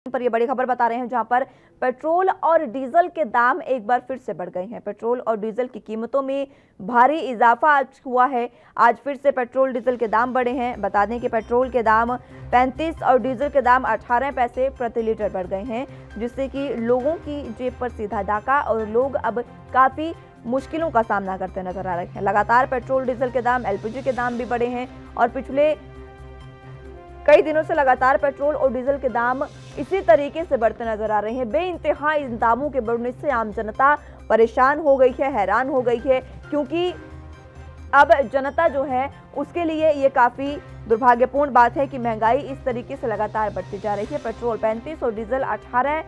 पर ये बड़ी खबर बता रहे हैं जहां पर पेट्रोल और डीजल के दाम एक बार फिर से बढ़ गए हैं। पेट्रोल और डीजल की कीमतों में भारी इजाफा आज हुआ है। आज फिर से पेट्रोल डीजल के दाम बढ़े हैं। बता दें कि पेट्रोल के दाम 35 और डीजल के दाम 18 पैसे प्रति लीटर बढ़ गए हैं, जिससे कि लोगों की जेब पर सीधा डाका और लोग अब काफी मुश्किलों का सामना करते नजर आ रहे हैं। लगातार पेट्रोल डीजल के दाम, एलपीजी के दाम भी बढ़े हैं और पिछले कई दिनों से लगातार पेट्रोल और डीजल के दाम इसी तरीके से बढ़ते नजर आ रहे हैं। बेइंतहा इन दामों के बढ़ने से आम जनता परेशान हो गई है, हैरान हो गई है, क्योंकि अब जनता जो है उसके लिए ये काफी दुर्भाग्यपूर्ण बात है कि महंगाई इस तरीके से लगातार बढ़ती जा रही है। पेट्रोल 35 और डीजल 18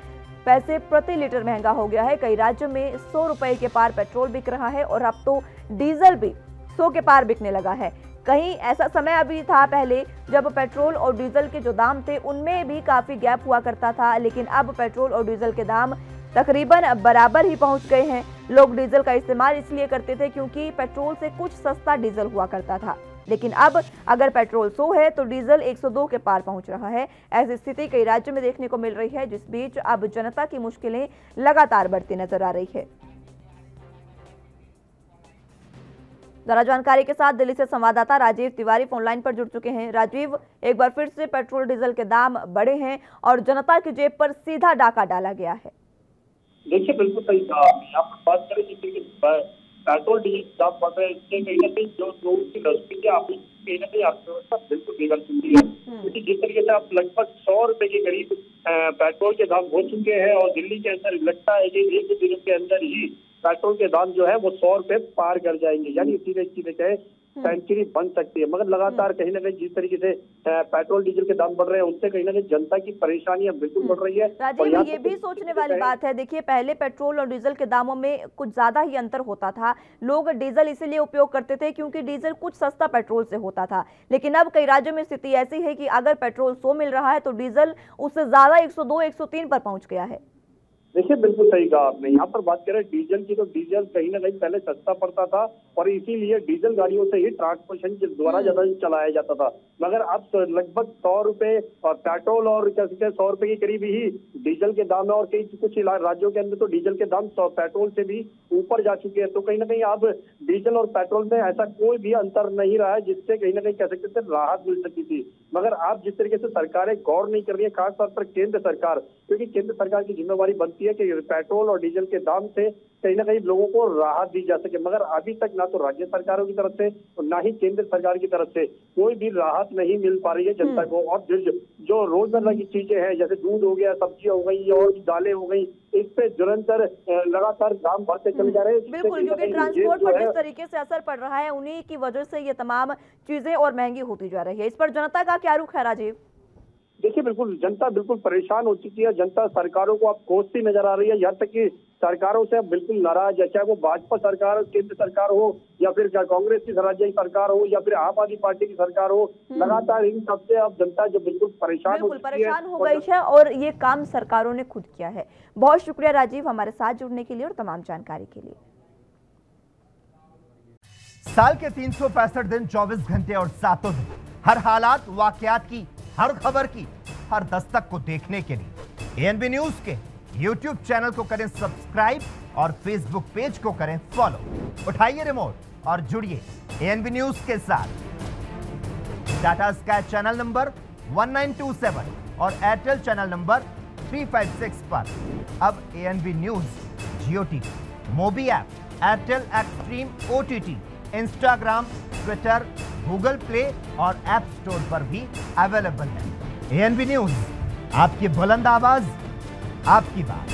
पैसे प्रति लीटर महंगा हो गया है। कई राज्यों में 100 रुपए के पार पेट्रोल बिक रहा है और अब तो डीजल भी 100 के पार बिकने लगा है। कहीं ऐसा समय अभी था पहले जब पेट्रोल और डीजल के जो दाम थे उनमें भी काफी गैप हुआ करता था, लेकिन अब पेट्रोल और डीजल के दाम तकरीबन बराबर ही पहुंच गए हैं। लोग डीजल का इस्तेमाल इसलिए करते थे क्योंकि पेट्रोल से कुछ सस्ता डीजल हुआ करता था, लेकिन अब अगर पेट्रोल 100 है तो डीजल 102 के पार पहुंच रहा है। ऐसी स्थिति कई राज्यों में देखने को मिल रही है, जिस बीच अब जनता की मुश्किलें लगातार बढ़ती नजर आ रही है। जरा जानकारी के साथ दिल्ली से संवाददाता राजीव तिवारी फोनलाइन पर जुड़ चुके हैं। राजीव, एक बार फिर से पेट्रोल डीजल के दाम बढ़े हैं और जनता की जेब पर सीधा डाका डाला गया है। देखिए, बिल्कुल सही कहा आपने। यहाँ पर बात करें जिस तरीके पेट्रोल डीजल दाम बढ़ रहे हैं, इससे कहीं ना कहीं जो लोगों की रस्ते की कहीं ना कहीं अर्थव्यवस्था बिल्कुल बिगड़ चुकी है, क्योंकि जिस तरीके से आप लगभग 100 रुपए के करीब पेट्रोल के दाम हो चुके हैं और दिल्ली के अंदर लगता है कि एक दिनों के अंदर ही पेट्रोल के दाम जो है वो 100 रुपए पार कर जाएंगे, यानी सीधे कहे सेंचुरी बन सकती है। मगर लगातार कहीं ना कहीं जिस तरीके से पेट्रोल डीजल के दाम बढ़ रहे हैं उससे कहीं ना कहीं जनता की परेशानियां बिल्कुल बढ़ रही है। राजीव, ये भी सोचने वाली बात है। देखिए, पहले पेट्रोल और डीजल के दामों में कुछ ज्यादा ही अंतर होता था। लोग डीजल इसीलिए उपयोग करते थे क्योंकि डीजल कुछ सस्ता पेट्रोल से होता था, लेकिन अब कई राज्यों में स्थिति ऐसी है कि अगर पेट्रोल 100 मिल रहा है तो डीजल उससे ज्यादा 102, 103 पर पहुंच गया है। देखिए, बिल्कुल सही कहा आपने। यहाँ पर बात करें डीजल की तो डीजल कहीं ना कहीं पहले सस्ता पड़ता था और इसीलिए डीजल गाड़ियों से ही ट्रांसपोर्टेशन के द्वारा ज्यादा चलाया जाता था। मगर अब लगभग 100 रुपए और पेट्रोल और 100 रुपए के करीब ही डीजल के दाम है और कई कुछ राज्यों के अंदर तो डीजल के दाम पेट्रोल से भी ऊपर जा चुके हैं। तो कहीं ना कहीं अब डीजल और पेट्रोल में ऐसा कोई भी अंतर नहीं रहा है जिससे कहीं ना कहीं कह सकते थे राहत मिल सकती थी। मगर अब जिस तरीके से सरकारें गौर नहीं कर रही है, खासतौर पर केंद्र सरकार, क्योंकि केंद्र सरकार की जिम्मेवारी बनती है कि पेट्रोल और डीजल के दाम से कहीं ना कहीं लोगों को राहत दी जा सके, मगर अभी तक ना तो राज्य सरकारों की तरफ से और ना ही केंद्र सरकार की तरफ से कोई भी राहत नहीं मिल पा रही है जनता को। और जो रोजमर्रा की चीजें हैं, जैसे दूध हो गया, सब्जियां हो गई और दालें हो गई, इस पे निरंतर लगातार दाम बढ़ते चले जा रहे हैं। बिल्कुल, क्योंकि ट्रांसपोर्ट पर जिस तरीके से असर पड़ रहा है उन्हीं की वजह से ये तमाम चीजें और महंगी होती जा रही है। इस पर जनता का क्या रुख है राजीव? देखिए, बिल्कुल जनता बिल्कुल परेशान हो चुकी है। जनता सरकारों को अब कोसती नजर आ रही है, यहाँ तक कि सरकारों से अब बिल्कुल नाराज है, चाहे वो भाजपा सरकार, केंद्र सरकार हो या फिर कांग्रेस की राज्य सरकार हो या फिर आप आदमी पार्टी की सरकार हो। लगातार इन सबसे अब जनता जो बिल्कुल परेशान हो गई है और ये काम सरकारों ने खुद किया है। बहुत शुक्रिया राजीव हमारे साथ जुड़ने के लिए और तमाम जानकारी के लिए। साल के 365 दिन 24 घंटे और 7 दिन, हर हालात वाकयात की, हर खबर की, हर दस्तक को देखने के लिए एएनबी न्यूज के YouTube चैनल को करें सब्सक्राइब और Facebook पेज को करें फॉलो। उठाइए रिमोट और जुड़िए एएनबी न्यूज के साथ। टाटा स्काई चैनल नंबर 1927 और एयरटेल चैनल नंबर 356 पर अब ANB news Jio TV, Mobi app, Airtel Xstream OTT, Instagram, Twitter, Google play और ऐप स्टोर पर भी अवेलेबल है। एएनबी न्यूज, आपकी बुलंद आवाज, आपकी बात।